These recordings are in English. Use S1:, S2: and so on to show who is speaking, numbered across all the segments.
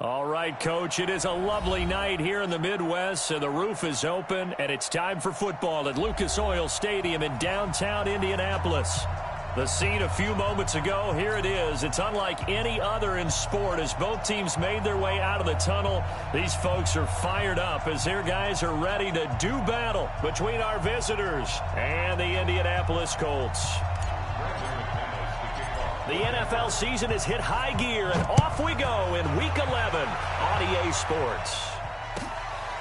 S1: All right, Coach, it is a lovely night here in the Midwest, and the roof is open, and it's time for football at Lucas Oil Stadium in downtown Indianapolis. The scene a few moments ago, here it is. It's unlike any other in sport as both teams made their way out of the tunnel. These folks are fired up as their guys are ready to do battle between our visitors and the Indianapolis Colts. The NFL season has hit high gear, and off we go in Week 11 on EA Sports.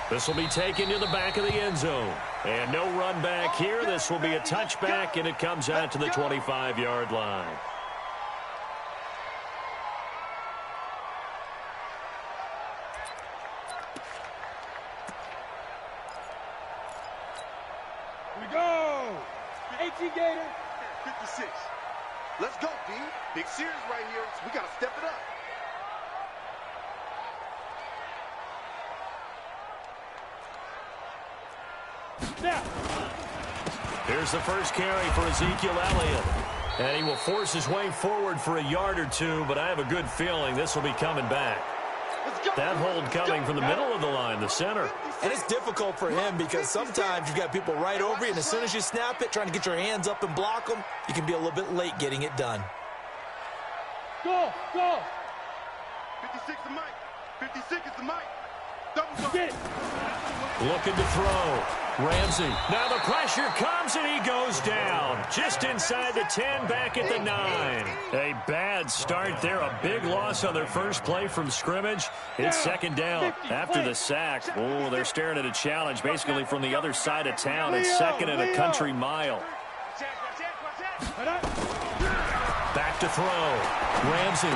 S1: This will be taken to the back of the end zone. And no run back here. This will be a touchback, and it comes out to the 25-yard line.
S2: Here we go. 18 Gator. 56. Let's go, D. Big series right here. So we got to step it up.
S1: Now. Here's the first carry for Ezekiel Elliott. And he will force his way forward for a yard or two, but I have a good feeling this will be coming back. That hold coming from the middle of the line, the center.
S3: And it's difficult for him because sometimes you've got people right over you, and as soon as you snap it, trying to get your hands up and block them, you can be a little bit late getting it done.
S2: Go, go. 56 is Mike. 56 is the Mike. Double get it.
S1: Looking to throw. Ramsey. Now the pressure comes, and he goes down. Just inside the 10, back at the 9. A bad start there. A big loss on their first play from scrimmage. It's second down after the sack. Oh, they're staring at a challenge basically from the other side of town. It's second and a country mile. Back to throw. Ramsey.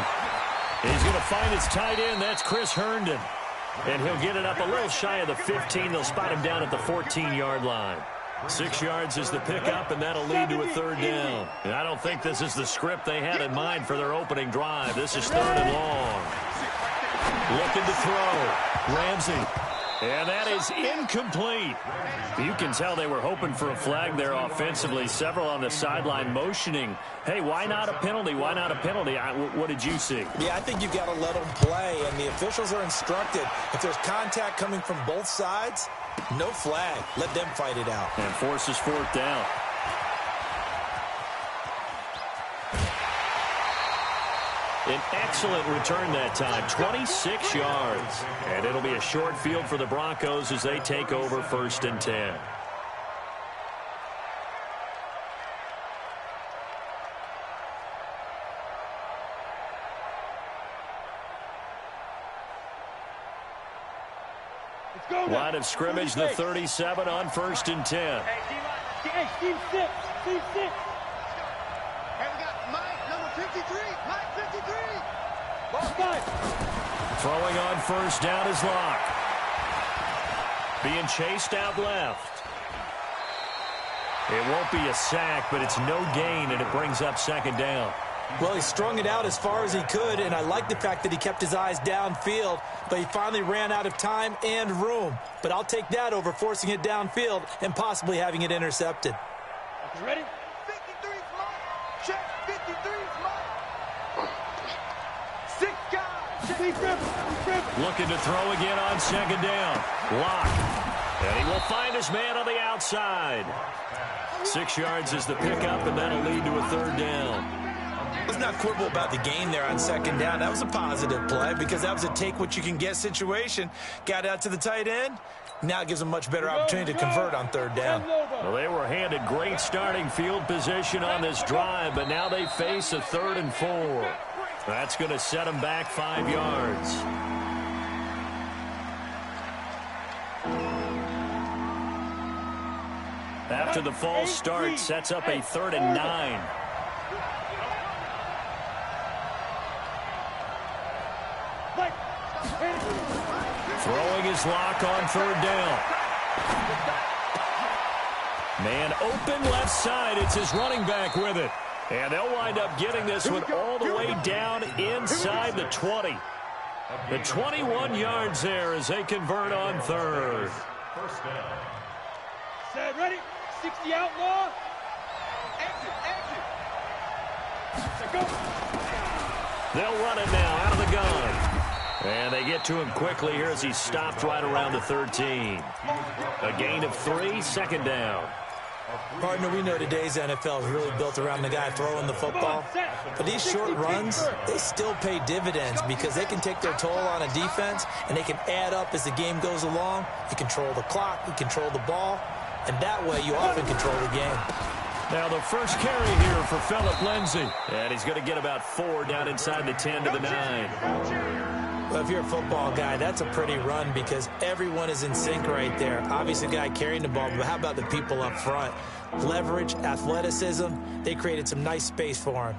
S1: He's going to find his tight end. That's Chris Herndon. And he'll get it up a little shy of the 15. They'll spot him down at the 14-yard line. 6 yards is the pickup, and that'll lead to a third down. And I don't think this is the script they had in mind for their opening drive. This is third and long. Looking to throw. Ramsey. And that is incomplete. You can tell they were hoping for a flag there offensively. Several on the sideline motioning. Hey, why not a penalty? Why not a penalty? What did you see?
S3: Yeah, I think you've got to let them play, and the officials are instructed. If there's contact coming from both sides, no flag. Let them fight it out.
S1: And forces fourth down. An excellent return that time, 26 yards. And it'll be a short field for the Broncos as they take over 1st and 10. Line of scrimmage, the 37 on 1st and 10.
S2: Hey, Steve 6. Steve 6. Hey, we got Mike, number 53. Mike 53. Ball 5.
S1: Throwing on first down is Locke. Being chased out left. It won't be a sack, but it's no gain, and it brings up second down.
S3: Well, he strung it out as far as he could, and I like the fact that he kept his eyes downfield, but he finally ran out of time and room. But I'll take that over forcing it downfield and possibly having it intercepted.
S2: You ready? 53 is Mike. Check. 53 is Mike. 6 guys.
S1: Looking to throw again on second down. Locke. And he will find his man on the outside. 6 yards is the pickup, and that'll lead to a third down.
S3: Let's not quibble about the gain there on second down. That was a positive play because that was a take-what-you-can-get situation. Got out to the tight end. Now it gives them much better opportunity to convert on third down.
S1: Well, they were handed great starting field position on this drive, but now they face a 3rd and 4. That's going to set them back 5 yards. After the false start, sets up a 3rd and 9. Throwing his Lock on 3rd down. Man open left side. It's his running back with it. And they'll wind up getting this one all the way down inside the 20. The 21 yards there as they convert on 3rd.
S2: Set, ready? 60 outlaw. Exit, exit. Go.
S1: They'll run it now out of the gun. And they get to him quickly here as he's stopped right around the 13. A gain of 3, second down.
S3: Partner, we know today's NFL is really built around the guy throwing the football. But these short runs, they still pay dividends because they can take their toll on a defense, and they can add up as the game goes along. You control the clock, you control the ball, and that way you often control the game.
S1: Now the first carry here for Phillip Lindsay. And he's going to get about 4 down inside the 10 to the 9.
S3: Well, if you're a football guy, that's a pretty run because everyone is in sync right there. Obviously, the guy carrying the ball, but how about the people up front? Leverage, athleticism, they created some nice space for him.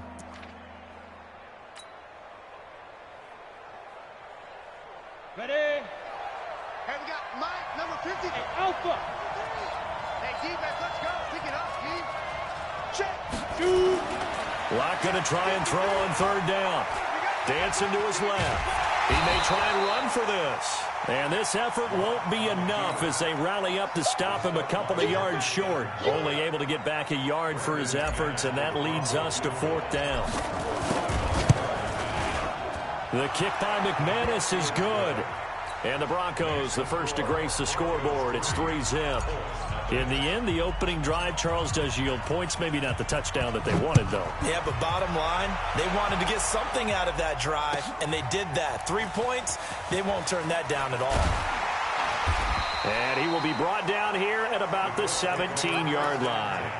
S2: Ready? Hey, we got Mike, number 50. Hey, Alpha. Hey, defense, let's go. Pick it up, Steve. Check. Shoot.
S1: Locke going to try and throw on 3rd down. Dancing to his left. He may try and run for this. And this effort won't be enough as they rally up to stop him a couple of yards short. Only able to get back a yard for his efforts, and that leads us to 4th down. The kick by McManus is good. And the Broncos, the first to grace the scoreboard. It's 3-zip. In the end, the opening drive, Charles, does yield points. Maybe not the touchdown that they wanted, though.
S3: Yeah, but bottom line, they wanted to get something out of that drive, and they did that. 3 points, they won't turn that down at all.
S1: And he will be brought down here at about the 17-yard line.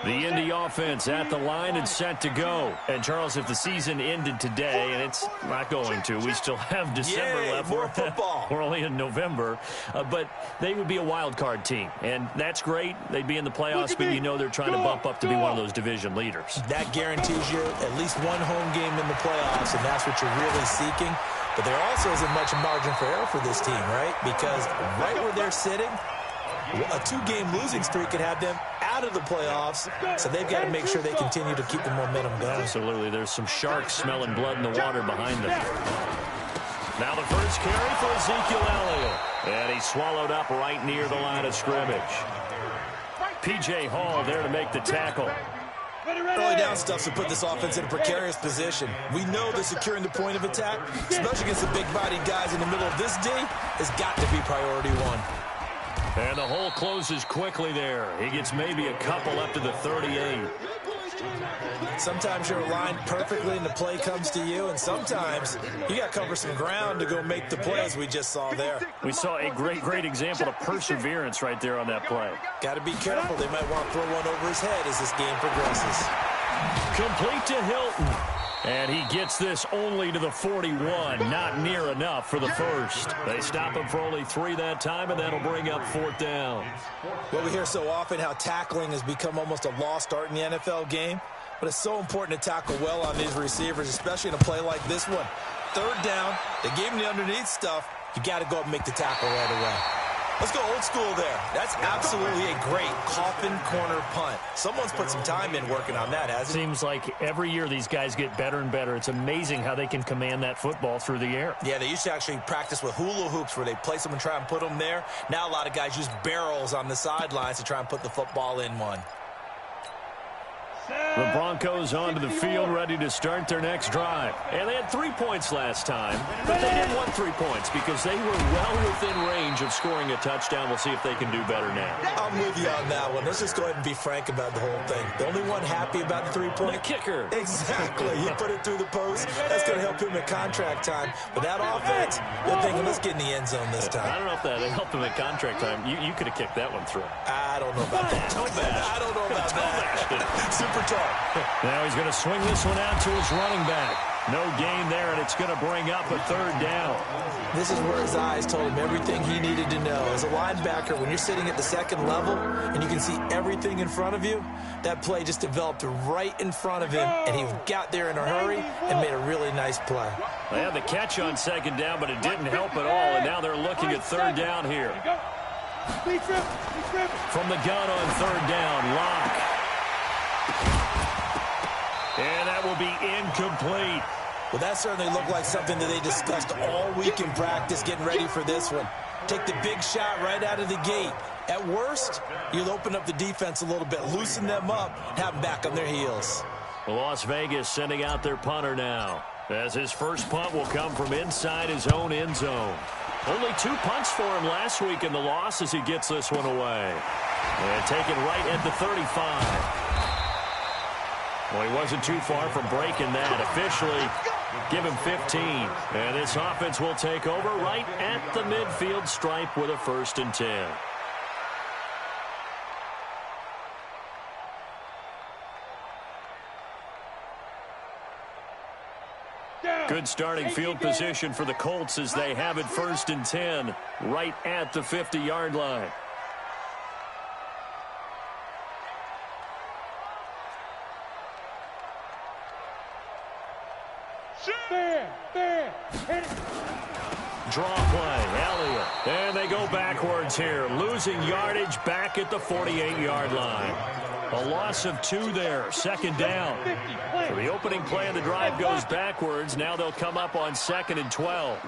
S1: The Indy offense at the line and set to go. And, Charles, if the season ended today, and it's not going to, we still have December left.
S3: More football.
S1: We're only in November. But they would be a wild card team. And that's great. They'd be in the playoffs, but you know they're trying to bump up to be one of those division leaders.
S3: That guarantees you at least one home game in the playoffs, and that's what you're really seeking. But there also isn't much margin for error for this team, right? Because right where they're sitting, a 2-game losing streak could have them out of the playoffs, so they've got to make sure they continue to keep the momentum going.
S1: Absolutely. There's some sharks smelling blood in the water behind them. Now the first carry for Ezekiel Elliott. And he's swallowed up right near the line of scrimmage. P.J. Hall there to make the tackle.
S3: Early down stuff to put this offense in a precarious position. We know that securing the point of attack, especially against the big-bodied guys in the middle of this D, has got to be priority one.
S1: And the hole closes quickly there. He gets maybe a couple up to the 38.
S3: Sometimes you're aligned perfectly and the play comes to you, and sometimes you got to cover some ground to go make the plays we just saw there.
S1: We saw a great example of perseverance right there on that play.
S3: Got to be careful. They might want to throw one over his head as this game progresses.
S1: Complete to Hilton. And he gets this only to the 41. Not near enough for the first. They stop him for only 3 that time, and that'll bring up 4th down.
S3: Well, we hear so often how tackling has become almost a lost art in the NFL game. But it's so important to tackle well on these receivers, especially in a play like this one. 3rd down, they gave him the underneath stuff. You got to go up and make the tackle right away. Let's go old school there. That's absolutely a great coffin corner punt. Someone's put some time in working on that, hasn't it?
S1: Seems like every year these guys get better and better. It's amazing how they can command that football through the air.
S3: Yeah, they used to actually practice with hula hoops where they place them and try and put them there. Now a lot of guys use barrels on the sidelines to try and put the football in one.
S1: The Broncos onto the field, ready to start their next drive. And they had 3 points last time, but they didn't want 3 points because they were well within range of scoring a touchdown. We'll see if they can do better now.
S3: I'm with you on that one. Let's just go ahead and be frank about the whole thing. The only one happy about the 3-point?
S1: The kicker.
S3: Exactly. He put it through the post. That's going to help him at contract time. But that offense, they're thinking, let's get in the end zone this time.
S1: I don't know if that helped him at contract time. You could have kicked that one through.
S3: I don't know about that. I don't know about that. Super tough.
S1: Now he's going to swing this one out to his running back. No gain there, and it's going to bring up a 3rd down.
S3: This is where his eyes told him everything he needed to know. As a linebacker, when you're sitting at the 2nd level and you can see everything in front of you, that play just developed right in front of him, and he got there in a hurry and made a really nice play.
S1: They had the catch on 2nd down, but it didn't help at all, and now they're looking at 3rd down here. From the gun on 3rd down, Locke. And that will be incomplete.
S3: Well, that certainly looked like something that they discussed all week in practice getting ready for this one. Take the big shot right out of the gate. At worst, you'll open up the defense a little bit, loosen them up, have them back on their heels.
S1: Las Vegas sending out their punter now, as his first punt will come from inside his own end zone. Only 2 punts for him last week in the loss as he gets this one away. And taken right at the 35. Well, he wasn't too far from breaking that. Officially, give him 15. And this offense will take over right at the midfield stripe with a 1st and 10. Good starting field position for the Colts as they have it 1st and 10 right at the 50-yard line. Draw play, Elliott. And they go backwards here, losing yardage back at the 48-yard line. A loss of 2 there, 2nd down. So the opening play of the drive goes backwards. Now they'll come up on 2nd and 12.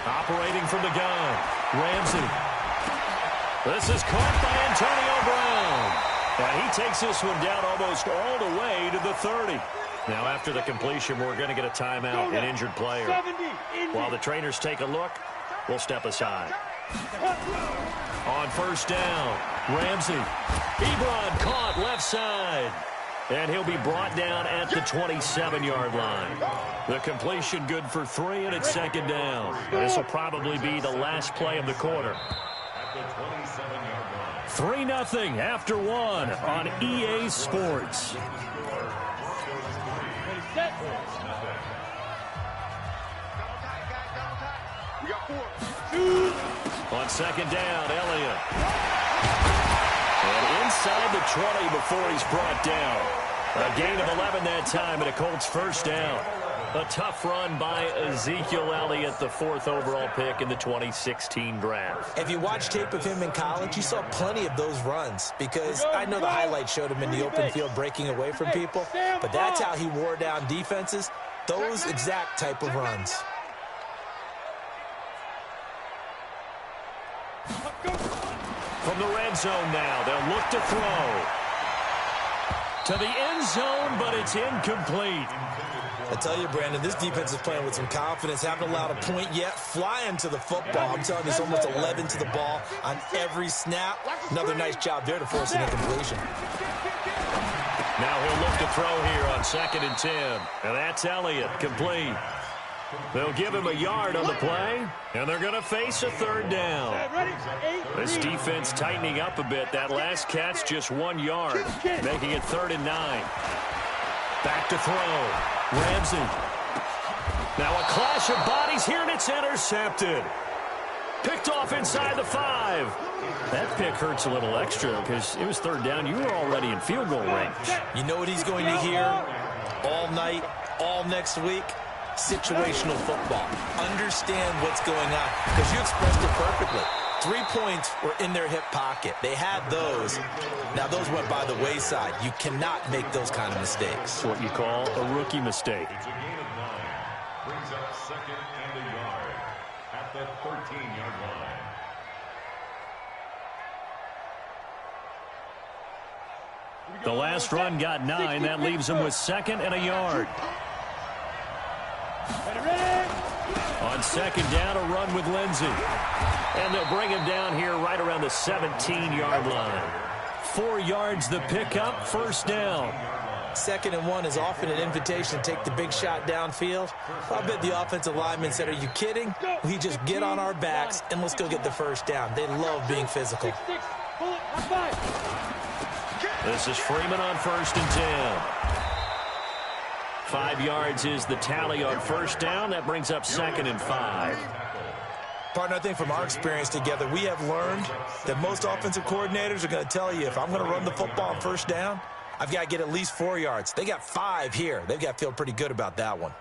S1: Operating from the gun, Ramsey. This is caught by Antonio Brown. And he takes this one down almost all the way to the 30. Now after the completion, we're going to get a timeout, an injured player. While the trainers take a look, we'll step aside. On 1st down, Ramsey. Ebron caught left side. And he'll be brought down at the 27-yard line. The completion good for 3, and it's 2nd down. This will probably be the last play of the quarter. 3-0 after 1 on EA Sports.
S2: We got 4.
S1: On 2nd down, Elliott. And inside the 20 before he's brought down. A gain of 11 that time and a Colts 1st down. A tough run by Ezekiel Elliott, the 4th overall pick in the 2016 draft.
S3: If you watch tape of him in college, you saw plenty of those runs because I know the highlights showed him in the open field breaking away from people, but that's how he wore down defenses, those exact type of runs.
S1: From the red zone now, they'll look to throw. To the end zone, but it's incomplete.
S3: I tell you, Brandon, this defense is playing with some confidence. Haven't allowed a point yet. Flying to the football. I'm telling you, it's almost 11 to the ball on every snap. Another nice job there to force an incompletion.
S1: Now he'll look to throw here on 2nd and 10. And that's Elliott, complete. They'll give him a yard on the play, and they're going to face a 3rd down. This defense tightening up a bit. That last catch just 1 yard, making it 3rd and 9. Back to throw. Ramsey. Now a clash of bodies here, and it's intercepted. Picked off inside the 5. That pick hurts a little extra because it was 3rd down. You were already in field goal range.
S3: You know what he's going to hear all night, all next week? Situational football. Understand what's going on because you expressed it perfectly. 3 points were in their hip pocket. They had those. Now, those went by the wayside. You cannot make those kind of mistakes.
S1: What you call a rookie mistake.
S4: It's a gain of 9. Brings up 2nd and a yard at the 13-yard line.
S1: The last run got 9. That leaves him with 2nd and a yard. On 2nd down, a run with Lindsey. And they'll bring him down here right around the 17-yard line. 4 yards the pickup, 1st down.
S3: 2nd and 1 is often an invitation to take the big shot downfield. I bet the offensive linemen said, are you kidding? We just get on our backs and let's go get the 1st down. They love being physical.
S1: This is Freeman on 1st and 10. 5 yards is the tally on 1st down. That brings up 2nd and 5.
S3: Partner, I think from our experience together, we have learned that most offensive coordinators are going to tell you, if I'm going to run the football on 1st down, I've got to get at least 4 yards. They got 5 here. They've got to feel pretty good about that one.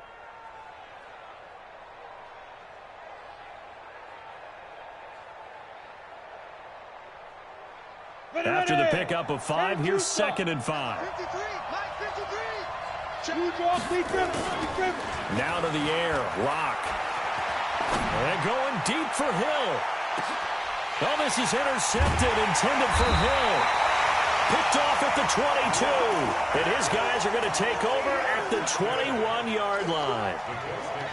S1: After the pickup of 5, here's 2nd and 5.
S2: 53, Mike, 53.
S1: Now to the air. Lock. And going deep for Hill. Oh, this is intercepted, intended for Hill. Picked off at the 22. And his guys are going to take over at the 21-yard line.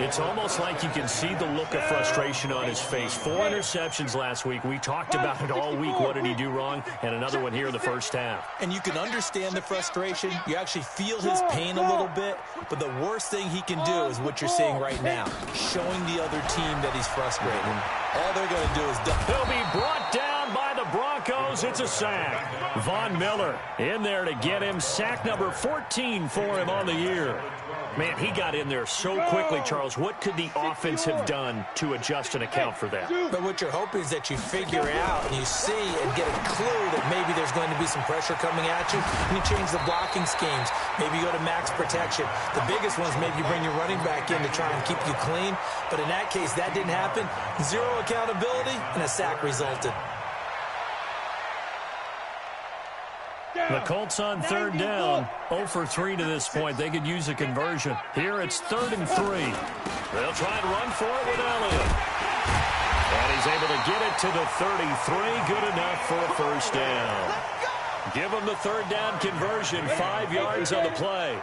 S1: It's almost like you can see the look of frustration on his face. 4 interceptions last week. We talked about it all week. What did he do wrong? And another one here in the first half.
S3: And you can understand the frustration. You actually feel his pain a little bit. But the worst thing he can do is what you're seeing right now, showing the other team that he's frustrated. All they're going to do is...
S1: He'll be brought down by the Broncos. It's a sack. Von Miller in there to get him. Sack number 14 for him on the year. Man, he got in there so quickly, Charles. What could the offense have done to adjust and account for that?
S3: But what you're hoping is that you figure out and you see and get a clue that maybe there's going to be some pressure coming at you. And you change the blocking schemes. Maybe you go to max protection. The biggest one is maybe you bring your running back in to try and keep you clean. But in that case, that didn't happen. Zero accountability, and a sack resulted.
S1: The Colts on third down, 0 for 3 to this point. They could use a conversion. Here it's 3rd and 3. They'll try and run for it with Elliott. And he's able to get it to the 33. Good enough for a first down. Give them the 3rd down conversion, 5 yards on the play.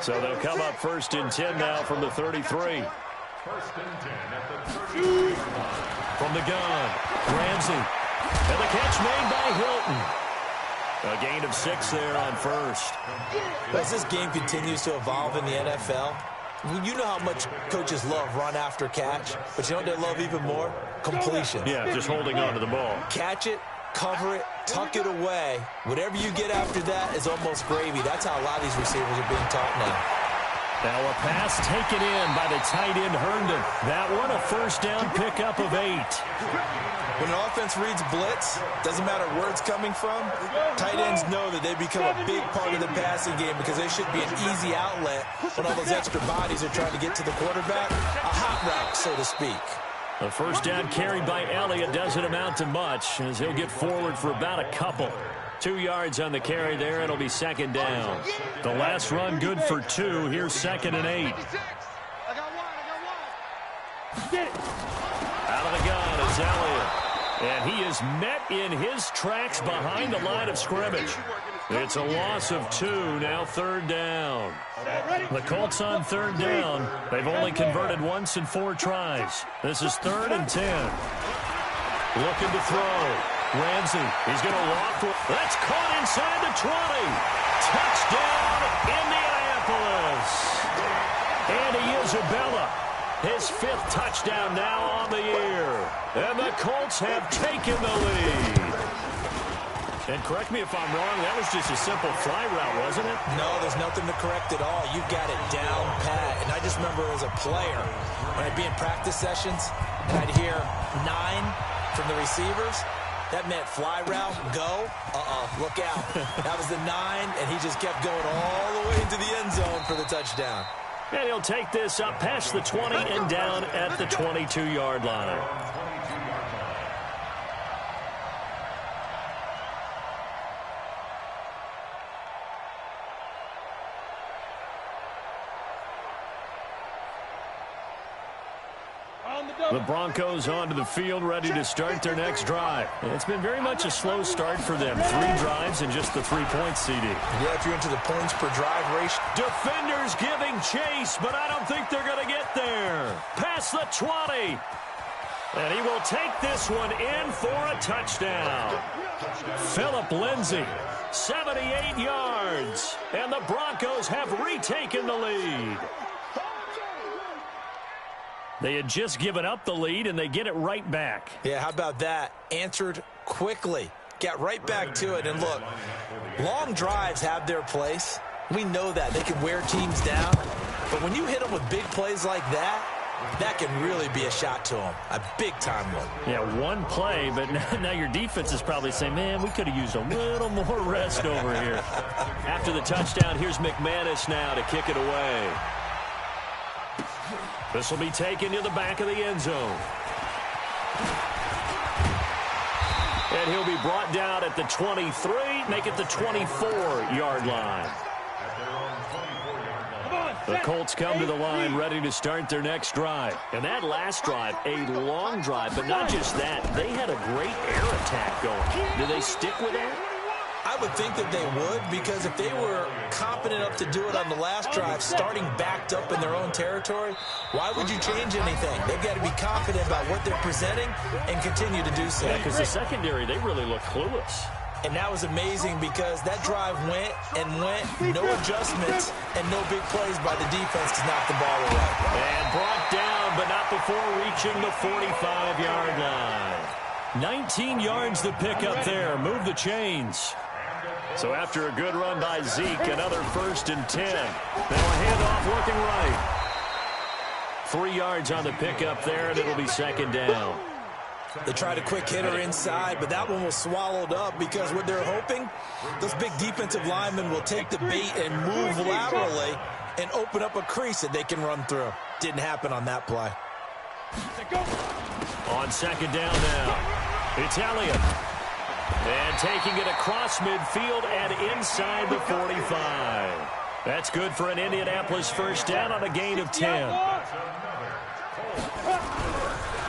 S1: So they'll come up 1st and 10 now from the 33.
S4: 1st and 10 at the 30.
S1: From the gun, Ramsey. And the catch made by Hilton. A gain of 6 there on first.
S3: As this game continues to evolve in the NFL, you know how much coaches love run after catch, but you know what they love even more? Completions.
S1: Yeah, just holding on to the ball.
S3: Catch it, cover it, tuck it away. Whatever you get after that is almost gravy. That's how a lot of these receivers are being taught now.
S1: Now a pass taken in by the tight end Herndon. That one a first down pickup of 8.
S3: When an offense reads blitz, doesn't matter where it's coming from, tight ends know that they become a big part of the passing game because they should be an easy outlet when all those extra bodies are trying to get to the quarterback. A hot route, so to speak.
S1: The first down carried by Elliott doesn't amount to much as he'll get forward for about a couple. 2 yards on the carry there. It'll be 2nd down. The last run good for 2. Here's 2nd and 8. Out of the gun is Elliott. And he is met in his tracks behind the line of scrimmage. It's a loss of 2, now 3rd down. The Colts on 3rd down. They've only converted once in 4 tries. This is 3rd and 10. Looking to throw. Ramsey, he's going to walk. That's caught inside the 20. Touchdown, Indianapolis. Andy Isabella, his 5th touchdown now on the year. And the Colts have taken the lead. And correct me if I'm wrong, that was just a simple fly route, wasn't it?
S3: No, there's nothing to correct at all. You've got it down pat. And I just remember as a player, when I'd be in practice sessions, and I'd hear 9 from the receivers, that meant fly route, go, look out. That was the 9, and he just kept going all the way into the end zone for the touchdown.
S1: And he'll take this up past the 20 and down at the 22-yard line. The Broncos onto the field, ready to start their next drive. It's been very much a slow start for them. 3 drives and just the 3 points, CD.
S3: Yeah, if you're into the points per drive ratio.
S1: Defenders giving chase, but I don't think they're going to get there. Past the 20. And he will take this one in for a touchdown. Phillip Lindsay, 78 yards. And the Broncos have retaken the lead. They had just given up the lead, and they get it right back.
S3: Yeah, how about that? Answered quickly. Got right back to it. And look, long drives have their place. We know that. They can wear teams down. But when you hit them with big plays like that, that can really be a shot to them. A big-time one.
S1: Yeah, one play, but now your defense is probably saying, man, we could have used a little more rest over here. After the touchdown, here's McManus now to kick it away. This will be taken to the back of the end zone. And he'll be brought down at the 23, make it the 24-yard line. The Colts come to the line ready to start their next drive. And that last drive, a long drive, but not just that. They had a great air attack going. Do they stick with that?
S3: I would think that they would, because if they were confident enough to do it on the last drive, starting backed up in their own territory, why would you change anything? They've got to be confident about what they're presenting and continue to do so.
S1: Yeah, because the secondary, they really look clueless.
S3: And that was amazing because that drive went and went, no adjustments, and no big plays by the defense to knock the ball away.
S1: And brought down, but not before reaching the 45-yard line. 19 yards to pick up there. Move the chains. So after a good run by Zeke, another 1st and 10. Now a handoff working right. 3 yards on the pickup there, and it'll be 2nd down.
S3: They tried a quick hitter inside, but that one was swallowed up because what they're hoping, those big defensive linemen will take the bait and move laterally and open up a crease that they can run through. Didn't happen on that play.
S1: On 2nd down now, it's Elliott. And taking it across midfield and inside the 45. That's good for an Indianapolis 1st down on a gain of 10.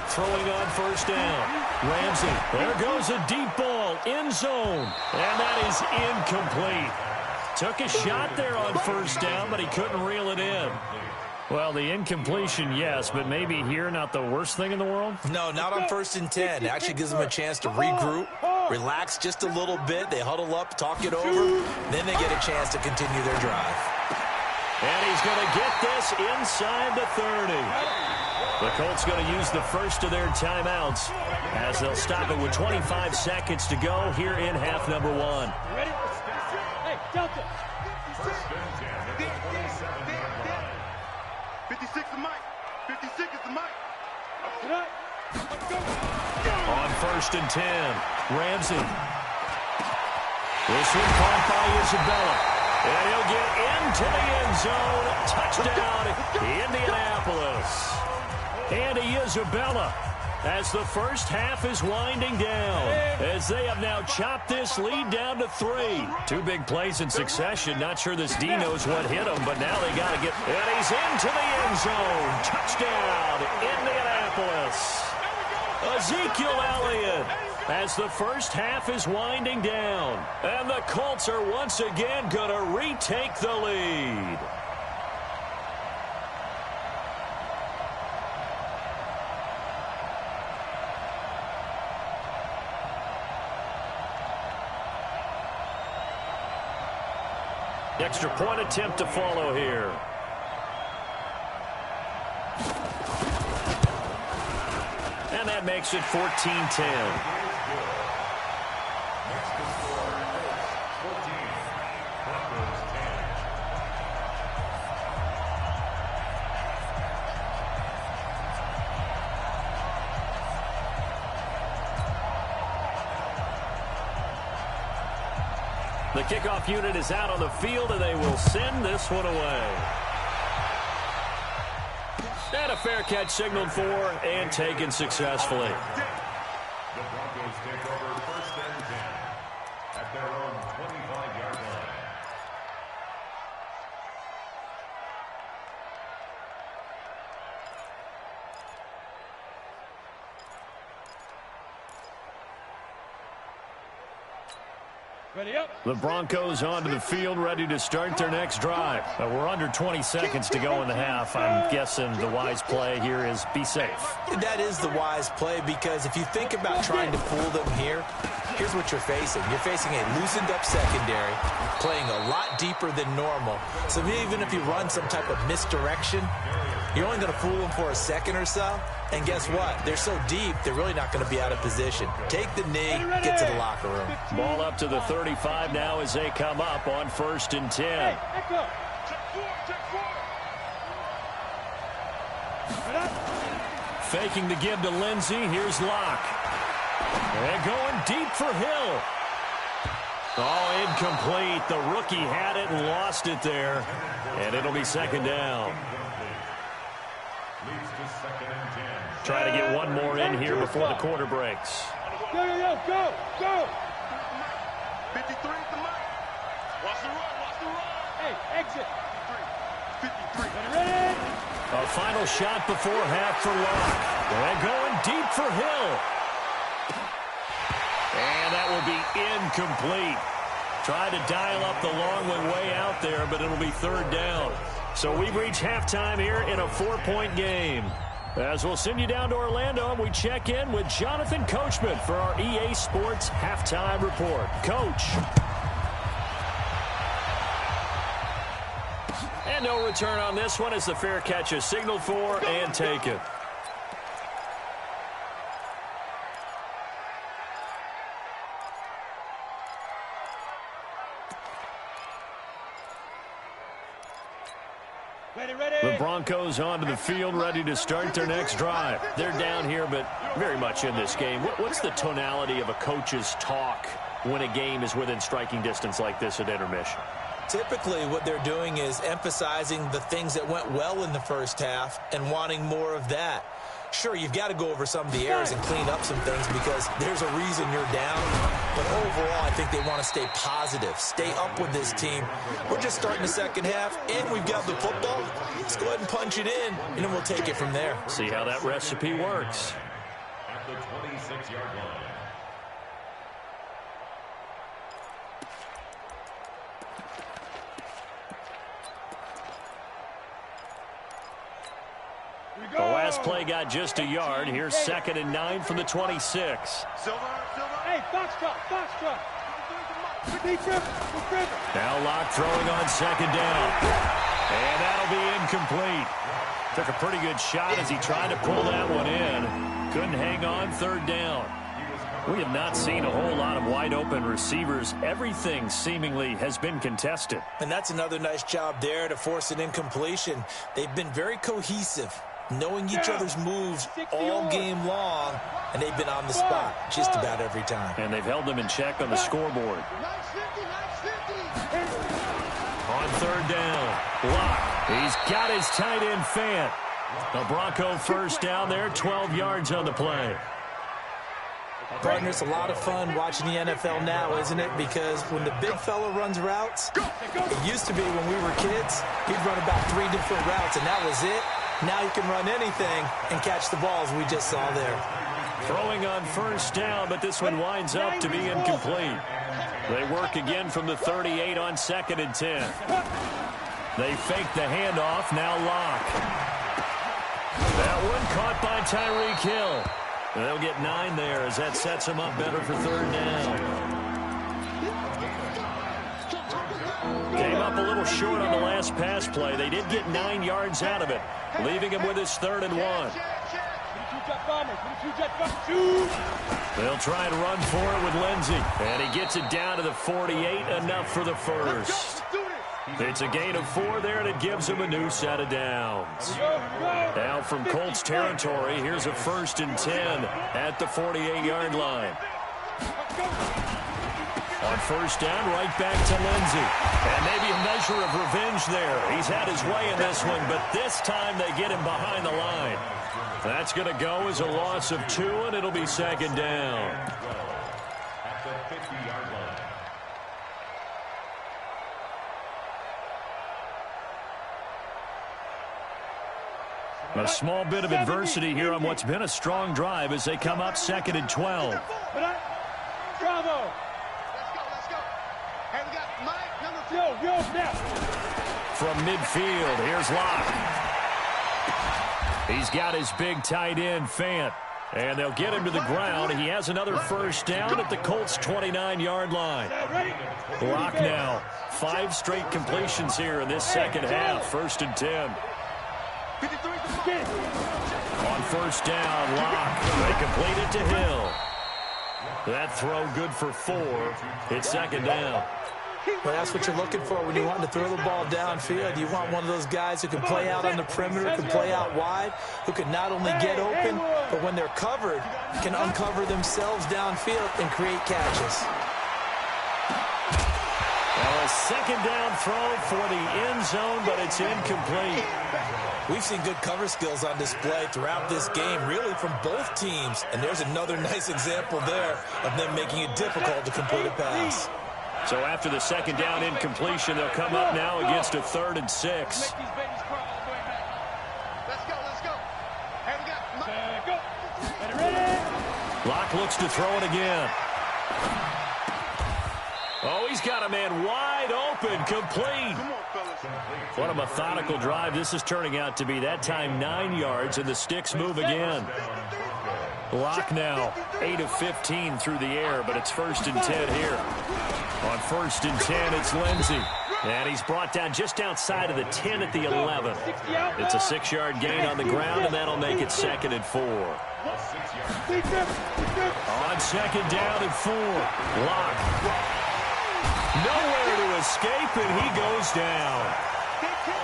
S1: Throwing on 1st down. Ramsey. There goes a deep ball. End zone. And that is incomplete. Took a shot there on 1st down, but he couldn't reel it in. Well, the incompletion, yes, but maybe here not the worst thing in the world?
S3: No, not on 1st and 10. It actually gives them a chance to regroup, relax just a little bit. They huddle up, talk it over. Then they get a chance to continue their drive.
S1: And he's going to get this inside the 30. The Colts going to use the first of their timeouts as they'll stop it with 25 seconds to go here in half number 1.
S2: Ready? Hey, Delta. 56 is Mike. 56 is the Mike.
S1: On 1st and 10, Ramsey. This one caught by Isabella. And he'll get into the end zone. Touchdown, Indianapolis. Andy Isabella, as the first half is winding down, as they have now chopped this lead down to 3. 2 big plays in succession. Not sure this D knows what hit him, but now they got to get... And he's into the end zone. Touchdown, Indianapolis. Ezekiel Elliott, as the first half is winding down. And the Colts are once again going to retake the lead. Extra point attempt to follow here. And that makes it 14-10. The kickoff unit is out on the field, and they will send this one away. And a fair catch signaled for and taken successfully.
S4: The Broncos take over 1st and 10 at their own 25-yard line.
S2: Ready up.
S1: The Broncos onto the field, ready to start their next drive. We're under 20 seconds to go in the half. I'm guessing the wise play here is be safe.
S3: That is the wise play, because if you think about trying to fool them here, here's what you're facing. You're facing a loosened up secondary, playing a lot deeper than normal. So even if you run some type of misdirection, you're only going to fool them for a second or so. And guess what? They're so deep, they're really not going to be out of position. Take the knee, get to the locker room.
S1: Ball up to the 35 now as they come up on 1st and 10.
S2: Hey, echo. Check four.
S1: Faking the give to Lindsey. Here's Locke. And going deep for Hill. Oh, incomplete. The rookie had it and lost it there. And it'll be 2nd down.
S4: Leads to 2nd and 10.
S1: Trying to get one more in here before the quarter breaks.
S2: Go. 53 is the mic. Watch the run. Hey, exit.
S1: A final shot before half for Locke. And going deep for Hill. And that will be incomplete. Tried to dial up the long one way out there, but it'll be third down. So we've reached halftime here in a 4-point game. As we'll send you down to Orlando, and we check in with Jonathan Coachman for our EA Sports Halftime Report. Coach. And no return on this one as the fair catch is signaled for and taken. The Broncos onto the field, ready to start their next drive. They're down here, but very much in this game. What's the tonality of a coach's talk when a game is within striking distance like this at intermission?
S3: Typically, what they're doing is emphasizing the things that went well in the first half and wanting more of that. Sure, you've got to go over some of the errors and clean up some things because there's a reason you're down. But overall, I think they want to stay positive, stay up with this team. We're just starting the second half, and we've got the football. Let's go ahead and punch it in, and then we'll take it from there.
S1: See how that recipe works.
S4: At the 26-yard line.
S1: The last play got just a yard. Here's 2nd and 9 from the 26.
S2: Silver. Hey, Foxtrot.
S1: Now Locke throwing on 2nd down. And that'll be incomplete. Took a pretty good shot as he tried to pull that one in. Couldn't hang on 3rd down. We have not seen a whole lot of wide open receivers. Everything seemingly has been contested.
S3: And that's another nice job there to force an incompletion. They've been very cohesive, knowing each other's moves all game long, and they've been on the spot just about every time.
S1: And they've held them in check on the scoreboard. On 3rd down, Locke. He's got his tight end Fant. The Bronco first down there, 12 yards on the play.
S3: Partner, it's a lot of fun watching the NFL now, isn't it? Because when the big fella runs routes, it used to be when we were kids, he'd run about 3 different routes, and that was it. Now you can run anything and catch the balls we just saw there.
S1: Throwing on 1st down, but this one winds up to be incomplete. They work again from the 38 on 2nd and 10. They fake the handoff, now Locke. That one caught by Tyreek Hill. They'll get 9 there as that sets them up better for 3rd down. Came up a little short on the last pass play. They did get 9 yards out of it, leaving him with his 3rd and 1. They'll try and run for it with Lindsey. And he gets it down to the 48, enough for the first. It's a gain of 4 there, and it gives him a new set of downs. Now from Colts territory, here's a 1st and 10 at the 48-yard line. On 1st down, right back to Lindsey. And maybe a measure of revenge there. He's had his way in this one, but this time they get him behind the line. That's going to go as a loss of 2, and it'll be 2nd down.
S4: At the 50-yard line.
S1: A small bit of adversity here on what's been a strong drive as they come up 2nd and 12.
S2: Bravo. Let's go. Hey, we got Mike, number 4. Yo, now.
S1: From midfield, here's Locke. He's got his big tight end, Fant. And they'll get him to the ground. He has another 1st down at the Colts' 29-yard line. Locke now. 5 straight completions here in this second half. 1st and 10. On 1st down, Locke. They complete it to Hill. That throw good for 4. It's 2nd down.
S3: Well, that's what you're looking for when you want to throw the ball downfield. You want one of those guys who can play out on the perimeter, can play out wide, who can not only get open, but when they're covered, can uncover themselves downfield and create catches.
S1: Well, a 2nd down throw for the end zone, but it's incomplete.
S3: We've seen good cover skills on display throughout this game, really from both teams. And there's another nice example there of them making it difficult to complete a pass.
S1: So after the second down incompletion, they'll come up now against a 3rd and 6.
S2: Let's go, let's go. Hey, we got go. Ready?
S1: Locke looks to throw it again. Oh, he's got a man wide open, complete.
S2: Come on, fellas.
S1: What a methodical drive this is turning out to be. That time 9 yards, and the sticks move again. Locke now 8 of 15 through the air, but it's 1st and 10 here. On 1st and 10, it's Lindsey. And he's brought down just outside of the 10 at the 11. It's a 6-yard gain on the ground, and that'll make it 2nd and 4. On 2nd down and 4, Locke. Nowhere to escape, and he goes down.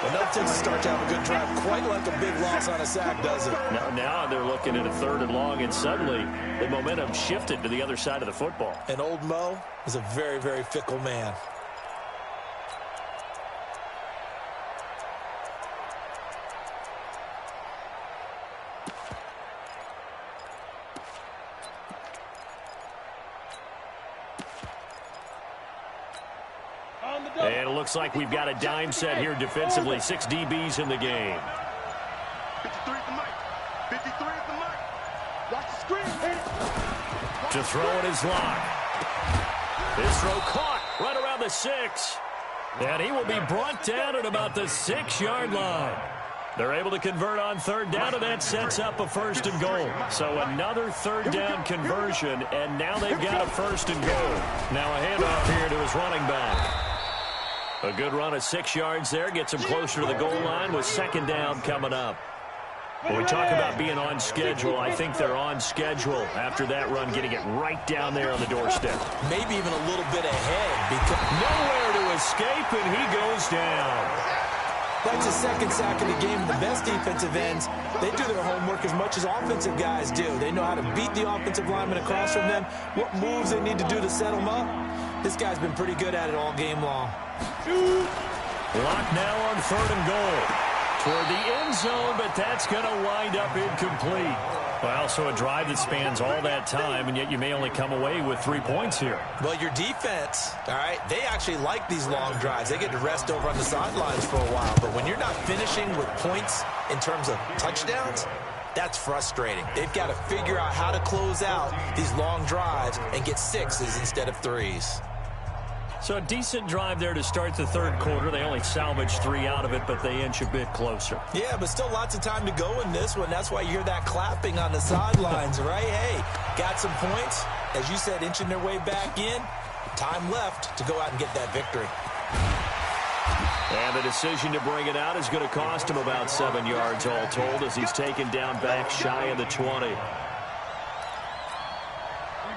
S3: Well, no Texas start to have a good drive, quite like a big loss on a sack, does it?
S1: Now they're looking at a 3rd and long, and suddenly the momentum shifted to the other side of the football.
S3: And old Mo is a very, very fickle man.
S1: And it looks like we've got a dime set here defensively. 6 DBs in the game.
S2: 53 at the mic. 53 at the mic. Watch the screen. Hit it.
S1: To throw it is Locke. His throw caught right around the 6. And he will be brought down at about the 6-yard line. They're able to convert on 3rd down, and that sets up a 1st and goal. So another 3rd down conversion, and now they've got a 1st and goal. Now a handoff here to his running back. A good run of 6 yards there, gets him closer to the goal line with 2nd down coming up. When we talk about being on schedule, I think they're on schedule after that run, getting it right down there on the doorstep.
S3: Maybe even a little bit ahead. Because
S1: nowhere to escape, and he goes down.
S3: That's his 2nd sack of the game. The best defensive ends, they do their homework as much as offensive guys do. They know how to beat the offensive lineman across from them, what moves they need to do to set them up. This guy's been pretty good at it all game long.
S1: Locke now on 3rd and goal. Toward the end zone, but that's going to wind up incomplete. Well, so a drive that spans all that time, and yet you may only come away with 3 points here.
S3: Well, your defense, all right, they actually like these long drives. They get to rest over on the sidelines for a while. But when you're not finishing with points in terms of touchdowns, that's frustrating. They've got to figure out how to close out these long drives and get 6s instead of 3s.
S1: So a decent drive there to start the 3rd quarter. They only salvaged 3 out of it, but they inch a bit closer.
S3: Yeah, but still lots of time to go in this one. That's why you hear that clapping on the sidelines, right? Hey, got some points. As you said, inching their way back in. Time left to go out and get that victory.
S1: And the decision to bring it out is going to cost him about 7 yards all told as he's taken down back shy of the 20.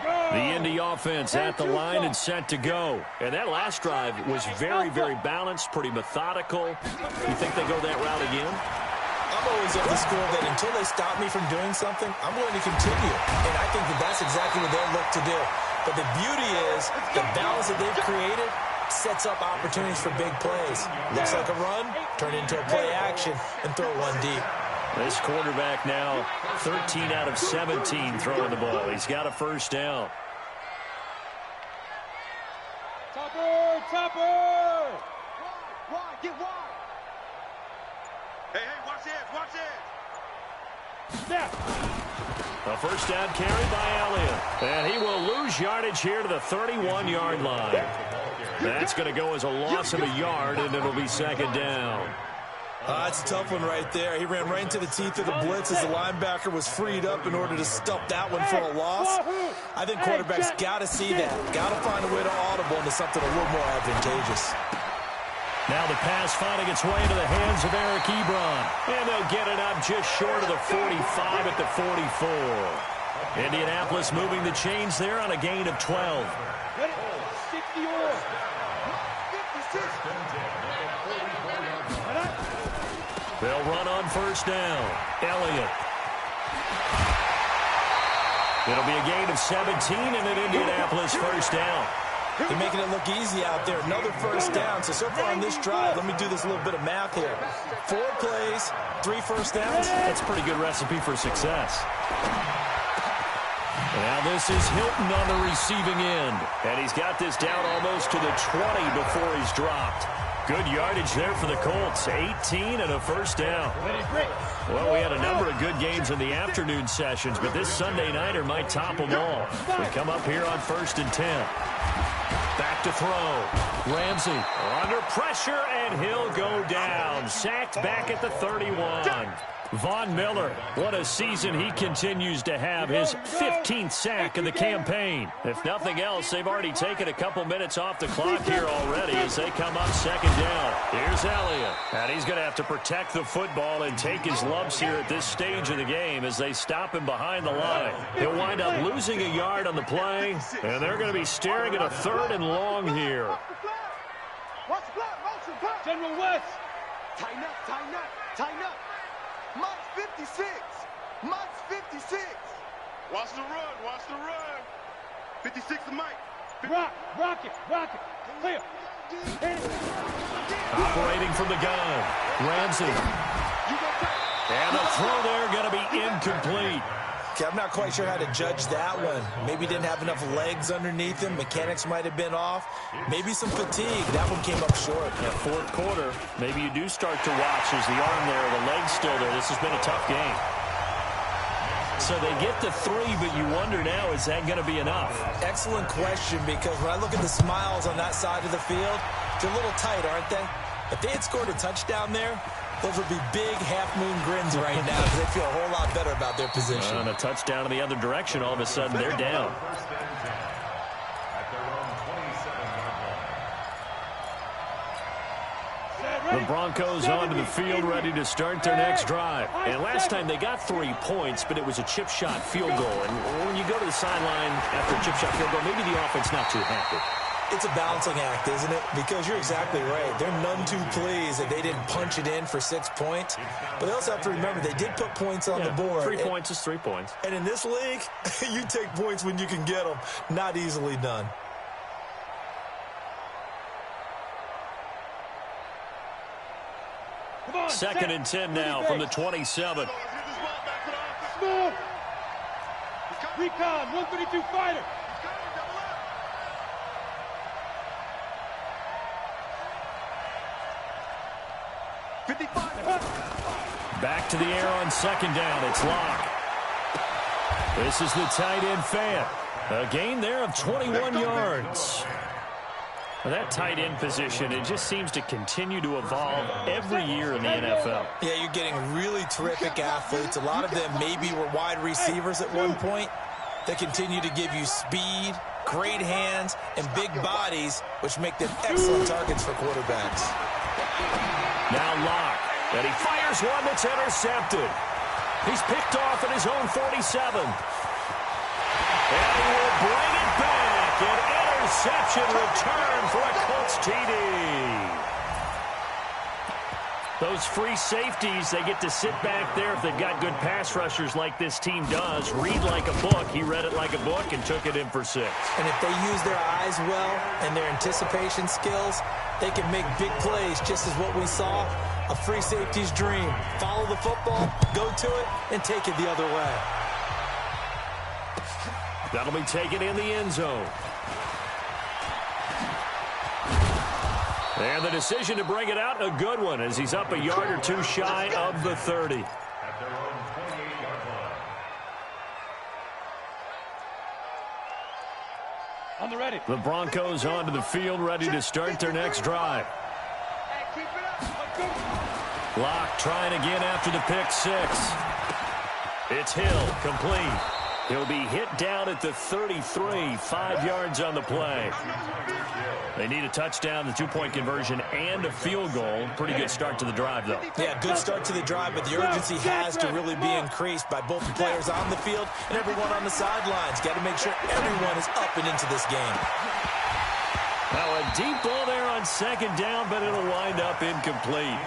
S1: The Indy offense at the line and set to go. And that last drive was very, very balanced, pretty methodical. You think they go that route again?
S3: I'm always of the school that until they stop me from doing something, I'm going to continue. And I think that that's exactly what they'll look to do. But the beauty is the balance that they've created sets up opportunities for big plays. Looks like a run, turn into a play action, and throw one deep.
S1: This quarterback now 13 out of 17 throwing the ball. He's got a 1st down.
S2: Topper! Wide, get wide. Hey, watch this, watch this. Snap.
S1: A 1st down carry by Elliott. And he will lose yardage here to the 31-yard line. That's going to go as a loss of a yard, and it'll be 2nd down.
S3: It's a tough one right there. He ran right into the teeth of the blitz as the linebacker was freed up in order to stuff that one for a loss. I think quarterbacks got to see that. Got to find a way to audible into something a little more advantageous.
S1: Now the pass finding its way into the hands of Eric Ebron. And they'll get it up just short of the 45 at the 44. Indianapolis moving the chains there on a gain of 12. They'll run on 1st down. Elliott. It'll be a gain of 17 and an Indianapolis 1st down.
S3: They're making it look easy out there. Another 1st down. So far on this drive, let me do this little bit of math here. 4 plays, 3 1st downs.
S1: That's a pretty good recipe for success. Now this is Hilton on the receiving end. And he's got this down almost to the 20 before he's dropped. Good yardage there for the Colts. 18 and a first down. Well, we had a number of good games in the afternoon sessions, but this Sunday nighter might top them all. We come up here on 1st and 10. Back to throw. Ramsey under pressure, and he'll go down. Sacked back at the 31. Von Miller, what a season he continues to have. His 15th sack of the campaign. If nothing else, they've already taken a couple minutes off the clock here already as they come up 2nd down. Here's Elliott. And he's going to have to protect the football and take his lumps here at this stage of the game as they stop him behind the line. He'll wind up losing a yard on the play, and they're going to be staring at a 3rd and long here.
S2: General West. Tighten up, tighten up, tighten up. Mike's 56. Mike's 56. Watch the run. Watch the run. 56 to Mike. Rock it. Clear.
S1: Operating from the gun. Ramsey. And the throw there going to be incomplete.
S3: Okay, I'm not quite sure how to judge that one. Maybe didn't have enough legs underneath him. Mechanics might have been off. Maybe some fatigue. That one came up short.
S1: Yeah, 4th quarter, maybe you do start to watch as the arm there, the leg's still there. This has been a tough game. So they get the 3, but you wonder now, is that going to be enough?
S3: Excellent question, because when I look at the smiles on that side of the field, they're a little tight, aren't they? If they had scored a touchdown there, those would be big half-moon grins right now because they feel a whole lot better about their position.
S1: And a touchdown in the other direction, all of a sudden they're down. The Broncos onto the field ready to start their next drive. And last time they got 3 points, but it was a chip shot field goal. And when you go to the sideline after a chip shot field goal, maybe the offense not too happy.
S3: It's a balancing act, isn't it? Because you're exactly right. They're none too pleased that they didn't punch it in for 6 points. But they also have to remember they did put points on the board.
S1: 3 points is 3 points.
S3: And in this league, you take points when you can get them. Not easily done.
S2: On,
S1: 2nd and 10 now from the 27.
S2: Smooth. Recon, 132 fighter.
S1: Back to the air on 2nd down. It's Locke. This is the tight end fan. A gain there of 21 yards. That tight end position, it just seems to continue to evolve every year in the NFL.
S3: Yeah, you're getting really terrific athletes. A lot of them maybe were wide receivers at one point. They continue to give you speed, great hands, and big bodies, which make them excellent targets for quarterbacks.
S1: Now Locke, and he fires one that's intercepted. He's picked off at his own 47. And he will bring it back. An interception return for a Colts TD. Those free safeties, they get to sit back there if they've got good pass rushers like this team does. Read like a book. He read it like a book and took it in for 6.
S3: And if they use their eyes well and their anticipation skills, they can make big plays, just as what we saw, a free safety's dream. Follow the football, go to it, and take it the other way.
S1: That'll be taken in the end zone. And the decision to bring it out, a good one, as he's up a yard or two shy of the 30.
S4: At their own 28-yard line.
S2: On the ready.
S1: The Broncos onto the field, ready to start their next drive. Locke trying again after the pick 6. It's Hill, complete. He'll be hit down at the 33, 5 yards on the play. They need a touchdown, the 2-point conversion, and a field goal. Pretty good start to the drive, though.
S3: Yeah, good start to the drive, but the urgency has to really be increased by both the players on the field and everyone on the sidelines. Got to make sure everyone is up and into this game.
S1: Now a deep ball there on 2nd down, but it'll wind up incomplete.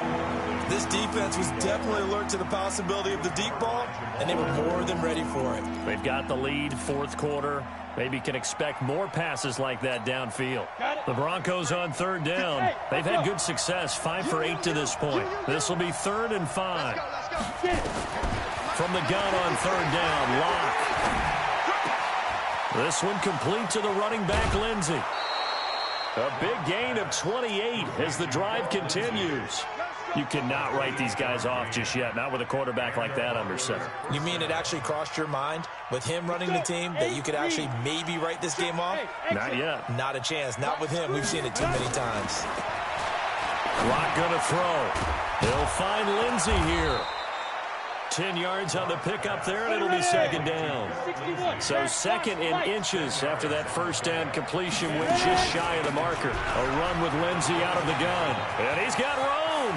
S3: This defense was definitely alert to the possibility of the deep ball, and they were more than ready for it.
S1: They've got the lead, 4th quarter. Maybe can expect more passes like that downfield. The Broncos on 3rd down. They've had good success, 5 for 8 to this point. This will be 3rd and 5. From the gun on 3rd down, Locke. This one complete to the running back, Lindsey. A big gain of 28 as the drive continues. You cannot write these guys off just yet, not with a quarterback like that under center.
S3: You mean it actually crossed your mind with him running the team that you could actually maybe write this game off?
S1: Not yet.
S3: Not a chance. Not with him. We've seen it too many times.
S1: Clock gonna throw. He'll find Lindsey here. 10 yards on the pickup there, and it'll be second down. So second in inches after that first down completion went just shy of the marker. A run with Lindsey out of the gun. And he's got room.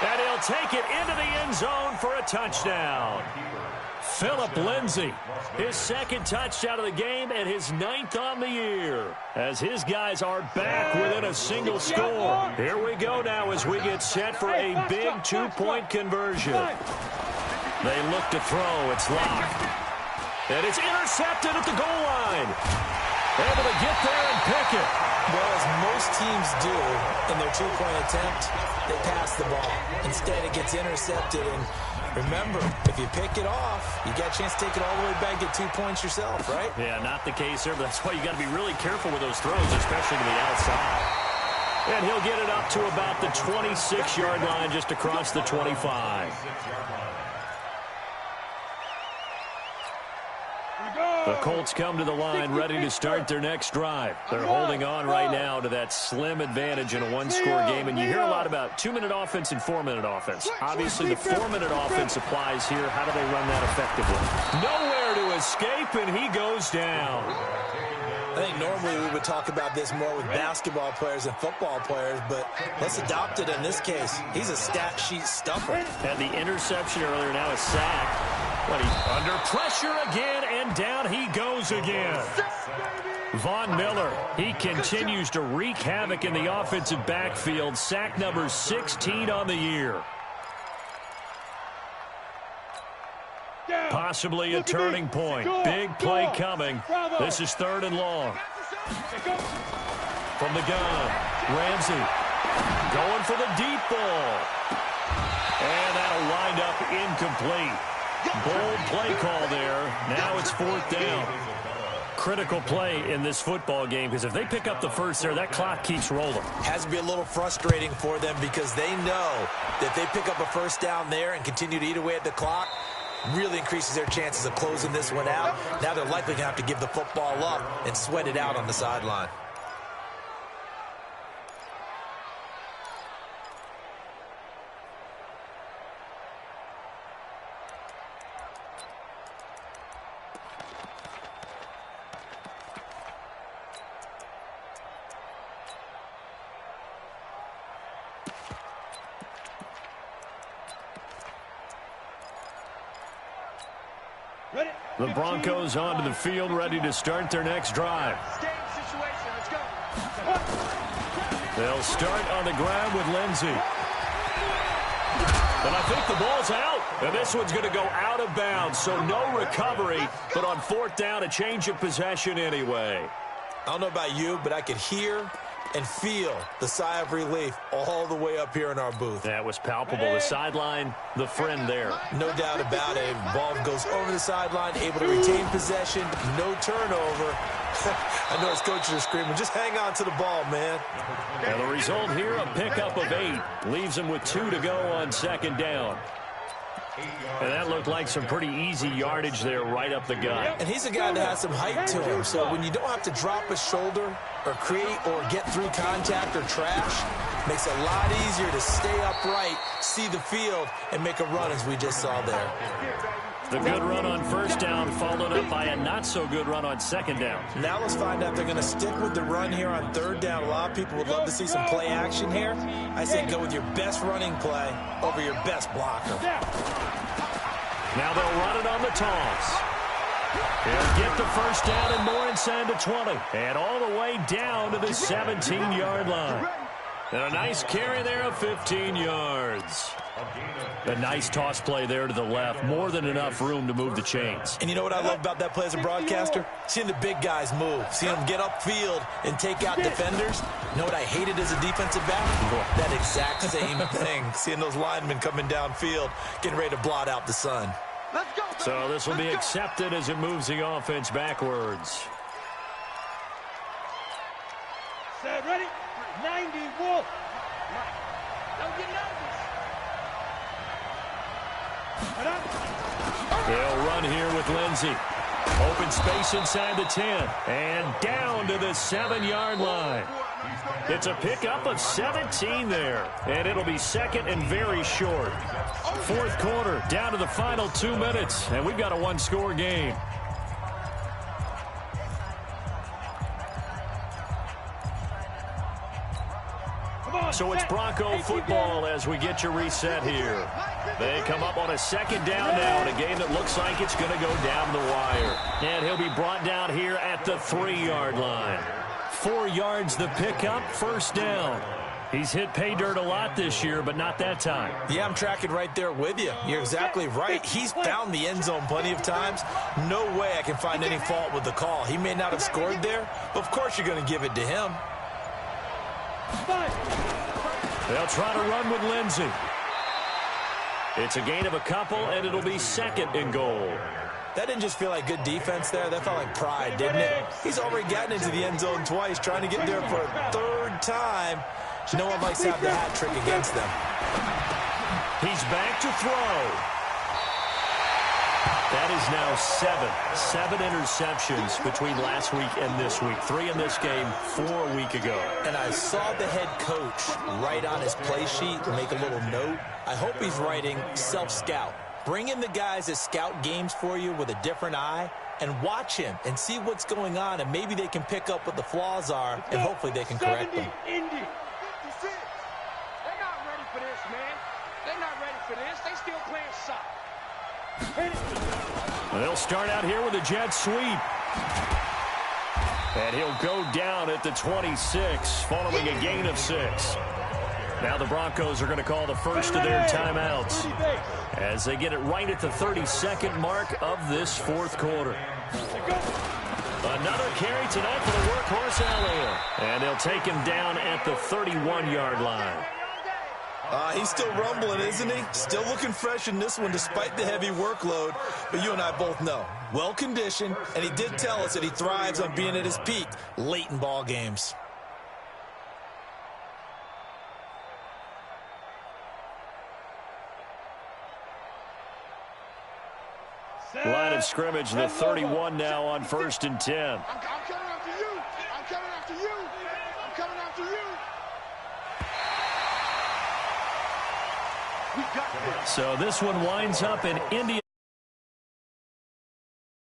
S1: And he'll take it into the end zone for a touchdown. Phillip Lindsey, his second touchdown of the game and his 9th on the year. As his guys are back within a single score. Here we go now as we get set for a big 2-point conversion. They look to throw. It's locked. And it's intercepted at the goal line. Able to get there and pick it.
S3: Well, as most teams do in their 2-point attempt, they pass the ball. Instead, it gets intercepted. And remember, if you pick it off, you got a chance to take it all the way back, get 2 points yourself, right?
S1: Yeah, not the case there, but that's why you got to be really careful with those throws, especially to the outside. And he'll get it up to about the 26-yard line, just across the 25. The Colts come to the line ready to start their next drive. They're holding on right now to that slim advantage in a one-score game. And you hear a lot about 2-minute offense and 4-minute offense. Obviously, the 4-minute offense applies here. How do they run that effectively? Nowhere to escape, and he goes down.
S3: I think normally we would talk about this more with basketball players and football players, but let's adopt it in this case. He's a stat sheet stuffer.
S1: Had the interception earlier, now a sack. But he's under pressure again, and down he goes again. Von Miller, he continues to wreak havoc in the offensive backfield. Sack number 16 on the year. Possibly a turning point. Big play coming. This is 3rd and long. From the gun, Ramsey going for the deep ball. And that'll wind up incomplete. Bold play call there. Now it's 4th down. Critical play in this football game, because if they pick up the first there, that clock keeps rolling. Has
S3: to be a little frustrating for them because they know that if they pick up a first down there and continue to eat away at the clock, really increases their chances of closing this one out. Now they're likely going to have to give the football up and sweat it out on the sideline.
S1: The Broncos onto the field, ready to start their next drive. They'll start on the ground with Lindsey. And I think the ball's out. And this one's going to go out of bounds, so no recovery. But on 4th down, a change of possession anyway.
S3: I don't know about you, but I could hear and feel the sigh of relief all the way up here in our booth.
S1: That was palpable. The sideline, the friend there.
S3: No doubt about it. Ball goes over the sideline, able to retain possession, no turnover. I know his coaches are screaming, just hang on to the ball, man.
S1: And the result here, a pickup of 8. Leaves him with 2 to go on 2nd down. And that looked like some pretty easy yardage there right up the gut.
S3: And he's a guy that has some height to him, so when you don't have to drop a shoulder or create or get through contact or trash, makes it a lot easier to stay upright, see the field, and make a run as we just saw there.
S1: The good run on 1st down followed up by a not-so-good run on 2nd down.
S3: Now let's find out if they're going to stick with the run here on 3rd down. A lot of people would love to see some play action here. I say go with your best running play over your best blocker.
S1: Now they'll run it on the toss. He'll get the 1st down and more inside the 20. And all the way down to the 17-yard line. And a nice carry there of 15 yards. A nice toss play there to the left. More than enough room to move the chains.
S3: And you know what I love about that play as a broadcaster? Seeing the big guys move. Seeing them get upfield and take out defenders. You know what I hated as a defensive back? That exact same thing. Seeing those linemen coming downfield, getting ready to blot out the sun.
S2: Let's go.
S1: So this will be accepted as it moves the offense backwards.
S5: Set, ready? 90, Wolf.
S2: Don't get nervous.
S1: He'll run here with Lindsey. Open space inside the 10. And down to the 7-yard line. It's a pickup of 17 there. And it'll be second and very short. Fourth quarter, down to the final 2 minutes. And we've got a one-score game. So it's Bronco football as we get your reset here. They come up on a second down now in a game that looks like it's going to go down the wire. And he'll be brought down here at the 3-yard line. 4 yards the pickup, first down. He's hit pay dirt a lot this year, but not that time.
S3: Yeah, I'm tracking right there with you. You're exactly right. He's found the end zone plenty of times. No way I can find any fault with the call. He may not have scored there, but of course you're going to give it to him.
S1: They'll try to run with Lindsey. It's a gain of a couple, and it'll be second and goal.
S3: That didn't just feel like good defense there. That felt like pride, didn't it? He's already gotten into the end zone twice, trying to get there for a third time. No one likes to have the hat trick against them.
S1: He's back to throw. That is now 7 interceptions between last week and this week. 3 in this game, 4 a week ago.
S3: And I saw the head coach write on his play sheet, make a little note. I hope he's writing self-scout. Bring in the guys that scout games for you with a different eye and watch him and see what's going on, and maybe they can pick up what the flaws are, and hopefully they can correct them.
S2: 56. They're not ready for this, man. They're not ready for this. They still playing soft.
S1: They'll start out here with a jet sweep. And he'll go down at the 26, following a gain of 6. Now the Broncos are going to call the first of their timeouts as they get it right at the 32nd mark of this fourth quarter. Another carry tonight for the workhorse Elliott. And they'll take him down at the 31-yard line.
S3: He's still rumbling, isn't he? Still looking fresh in this one despite the heavy workload. But you and I both know, well-conditioned, and he did tell us that he thrives on being at his peak late in ball games.
S1: Line of scrimmage, the 31 now on 1st and 10.
S2: I'm coming after you. I'm coming after you. I'm coming after you. We got this.
S1: So this one winds up in India.